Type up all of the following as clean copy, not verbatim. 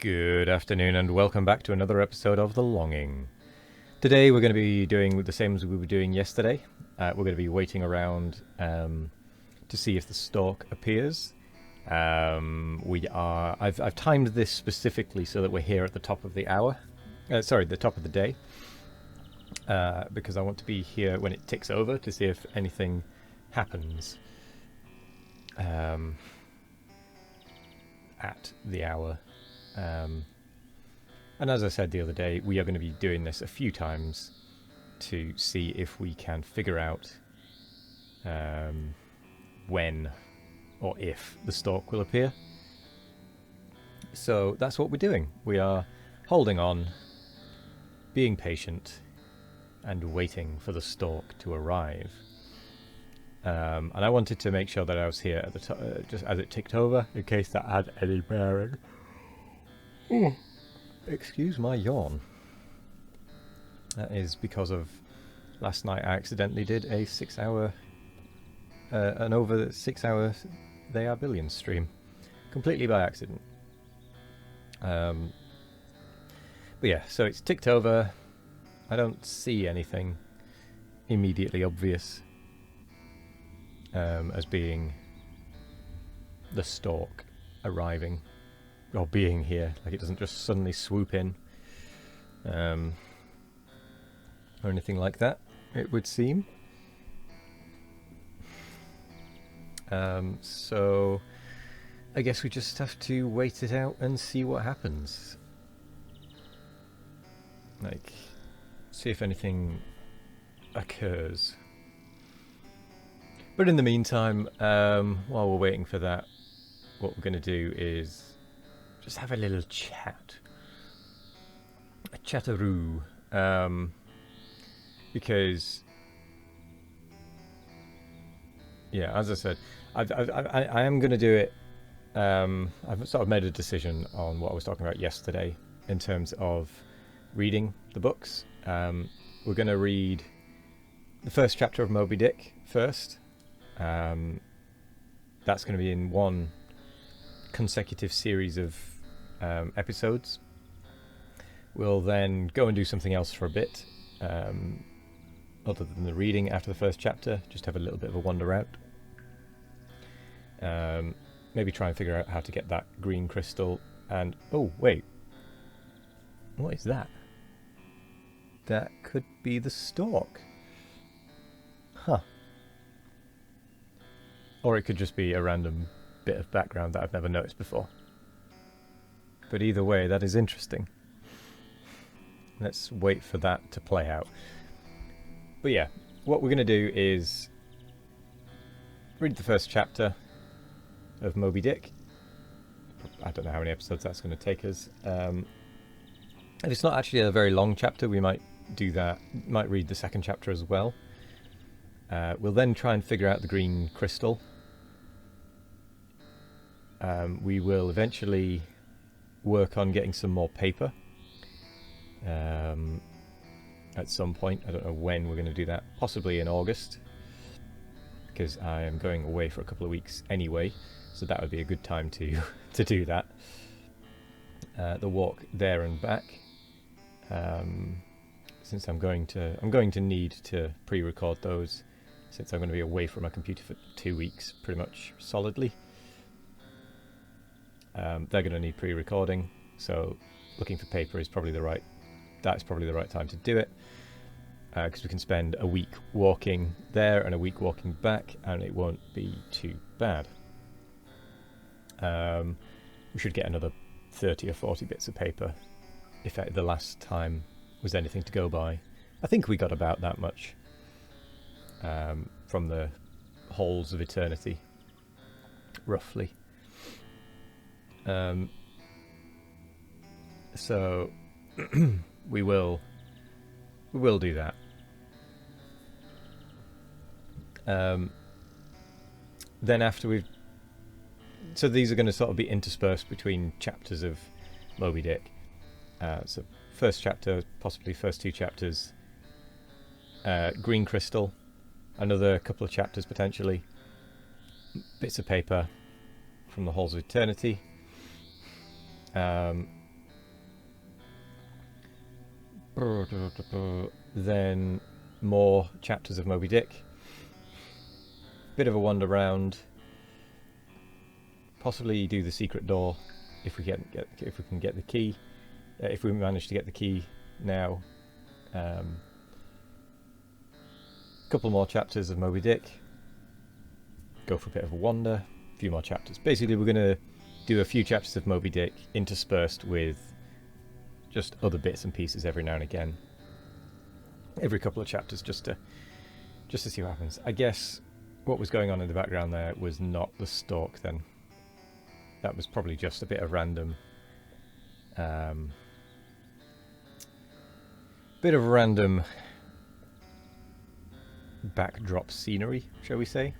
Good afternoon and welcome back to another episode of The Longing. Today we're going to be doing the same as we were doing yesterday. We're going to be waiting around to see if the stork appears. I've timed this specifically so that we're here at the top of the hour. The top of the day. Because I want to be here when it ticks over to see if anything happens at the hour. And as I said the other day, we are going to be doing this a few times to see if we can figure out when or if the stork will appear. So that's what we're doing. We are holding on, being patient, and waiting for the stork to arrive. And I wanted to make sure that I was here at the just as it ticked over, in case that had any bearing. Excuse my yawn. That is because of last night I accidentally did a 6 hour an over 6 hour They Are Billions stream. Completely by accident. But yeah, so it's ticked over. I don't see anything immediately obvious as being the stork arriving or being here. Like, it doesn't just suddenly swoop in or anything like that, it would seem. So I guess we just have to wait it out and see what happens. Like, see if anything occurs. But in the meantime, while we're waiting for that, what we're going to do is just have a little chat. A chatteroo. Because, yeah, as I said, I am going to do it. I've sort of made a decision on what I was talking about yesterday in terms of reading the books. We're going to read the first chapter of Moby Dick first. That's going to be in one consecutive series of episodes. We'll then go and do something else for a bit, other than the reading after the first chapter. Just have a little bit of a wander out. Maybe try and figure out how to get that green crystal. And oh wait, what is that? That could be the stork. Huh. Or it could just be a random bit of background that I've never noticed before. But either way, that is interesting. Let's wait for that to play out. But yeah, what we're going to do is read the first chapter of Moby Dick. I don't know how many episodes that's going to take us. If it's not actually a very long chapter, we might do that. Might read the second chapter as well. We'll then try and figure out the green crystal. We will eventually work on getting some more paper at some point. I don't know when we're going to do that. Possibly in August, because I am going away for a couple of weeks anyway, so that would be a good time to do that. The walk there and back, since I'm going to need to pre-record those, since I'm going to be away from my computer for 2 weeks pretty much solidly. They're going to need pre-recording, so looking for paper is probably the right time to do it, because we can spend a week walking there and a week walking back, and it won't be too bad. We should get another 30 or 40 bits of paper if the last time was anything to go by. I think we got about that much from the Halls of Eternity, roughly. So we will do that. Then after so these are going to sort of be interspersed between chapters of Moby Dick. So first chapter, possibly first 2 chapters, green crystal, another couple of chapters potentially, bits of paper from the Halls of Eternity, Then more chapters of Moby Dick. Bit of a wander round. Possibly do the secret door if we can get the key. If we manage to get the key now. Couple more chapters of Moby Dick. Go for a bit of a wander. A few more chapters. Basically, we're going to do a few chapters of Moby Dick interspersed with just other bits and pieces every now and again. Every couple of chapters, just to see what happens. I guess what was going on in the background there was not the stalk then. That was probably just a bit of random backdrop scenery, shall we say?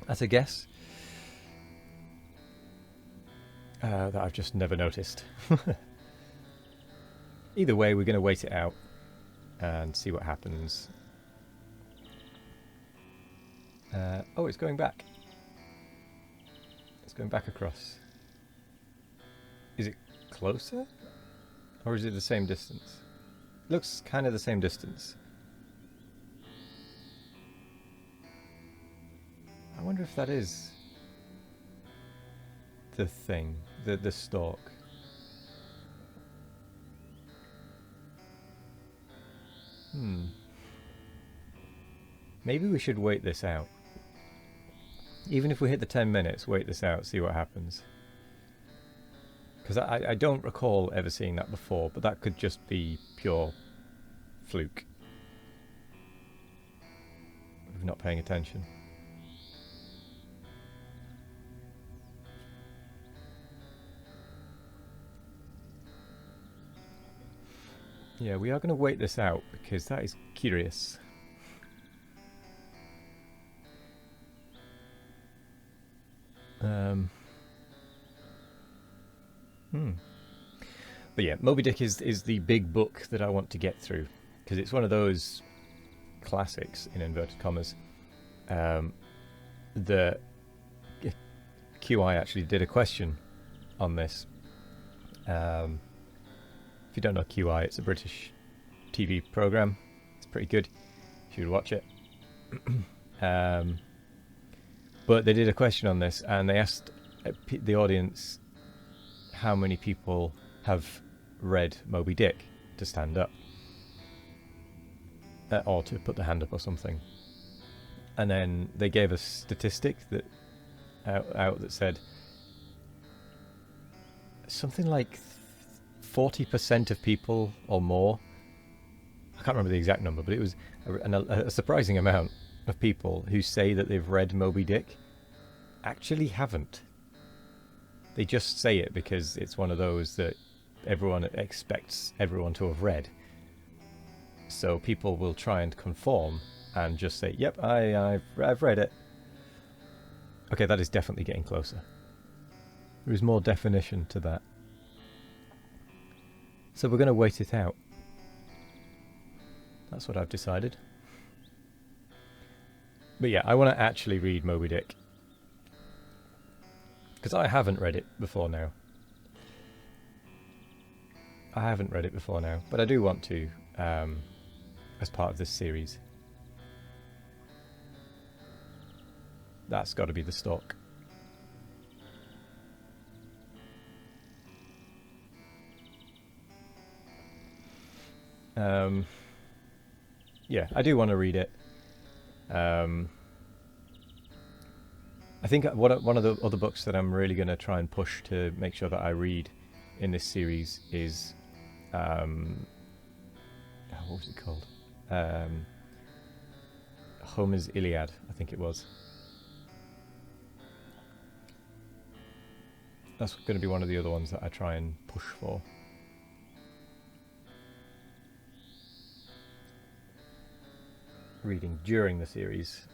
That's a guess. That I've just never noticed. Either way, we're going to wait it out and see what happens. Oh, it's going back. It's going back across. Is it closer? Or is it the same distance? Looks kind of the same distance. I wonder if that is the thing, the stalk. Maybe we should wait this out. Even if we hit the 10 minutes, wait this out, see what happens. Because I don't recall ever seeing that before, but that could just be pure fluke. We're not paying attention. Yeah, we are going to wait this out because that is curious. But yeah, Moby Dick is the big book that I want to get through because it's one of those classics, in inverted commas. The QI actually did a question on this. If you don't know QI, it's a British TV program. It's pretty good. You should watch it. But they did a question on this, and they asked the audience how many people have read Moby Dick to stand up. Or to put their hand up or something. And then they gave a statistic that out that said something like 40% of people or more, I can't remember the exact number, but it was a surprising amount of people who say that they've read Moby Dick actually haven't. They just say it because it's one of those that everyone expects everyone to have read. So people will try and conform and just say, yep, I've read it. Okay, that is definitely getting closer. There is more definition to that. So we're going to wait it out. That's what I've decided. But yeah, I want to actually read Moby Dick. Because I haven't read it before now. I haven't read it before now, but I do want to, as part of this series. That's got to be the stalk. Yeah, I do want to read it. I think one of the other books that I'm really going to try and push to make sure that I read in this series is what was it called? Homer's Iliad, I think it was. That's going to be one of the other ones that I try and push for. Reading during the series.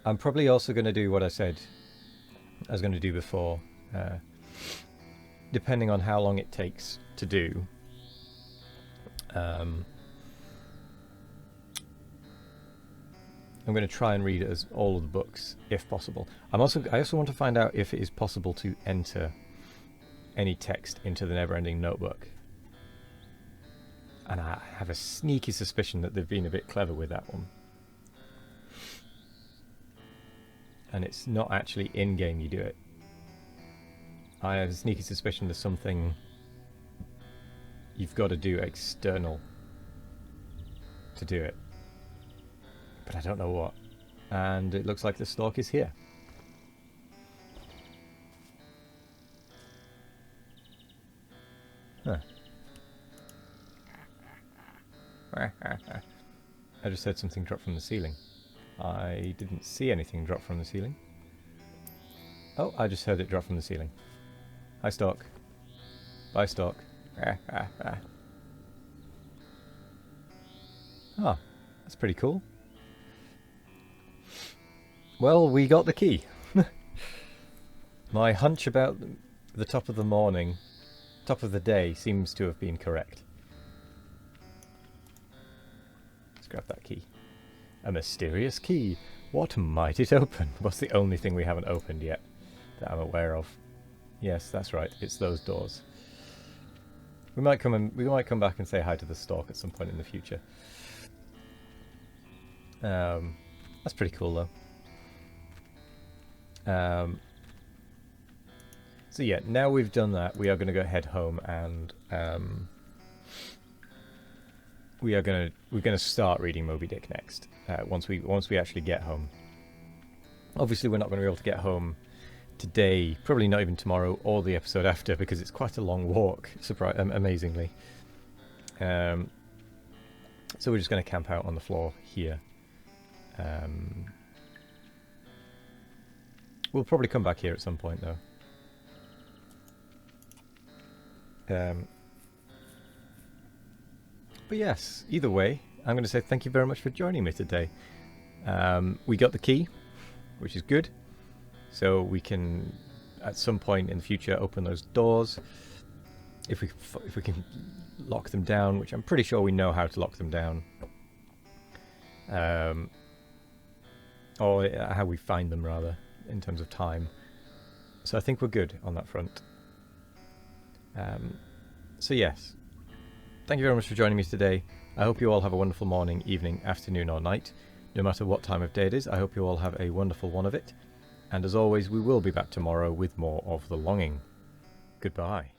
I'm probably also going to do what I said I was going to do before. Depending on how long it takes to do. I'm going to try and read all of the books if possible. I also want to find out if it is possible to enter any text into the Neverending Notebook. And I have a sneaky suspicion that they've been a bit clever with that one. And it's not actually in-game you do it. I have a sneaky suspicion there's something you've got to do external to do it. But I don't know what. And it looks like the stalk is here. Huh. I just heard something drop from the ceiling. I didn't see anything drop from the ceiling. Oh, I just heard it drop from the ceiling. Hi, Stalk. Bye, Stalk. Oh, that's pretty cool. Well, we got the key. My hunch about the top of the morning, top of the day, seems to have been correct. Let's grab that key. A mysterious key. What might it open? What's the only thing we haven't opened yet that I'm aware of? Yes, that's right. It's those doors. We might come back and say hi to the Stalk at some point in the future. That's pretty cool though. So yeah, now we've done that, we are going to go head home and we're going to start reading Moby Dick next. Once we actually get home. Obviously, we're not going to be able to get home today, probably not even tomorrow or the episode after, because it's quite a long walk. Amazingly. So we're just going to camp out on the floor here. We'll probably come back here at some point, though. But yes, either way, I'm going to say thank you very much for joining me today. We got the key, which is good. So we can, at some point in the future, open those doors. If we can lock them down, which I'm pretty sure we know how to lock them down. Or how we find them, rather, in terms of time. So I think we're good on that front. So yes, thank you very much for joining me today. I hope you all have a wonderful morning, evening, afternoon or night. No matter what time of day it is, I hope you all have a wonderful one of it. And as always, we will be back tomorrow with more of The Longing. Goodbye.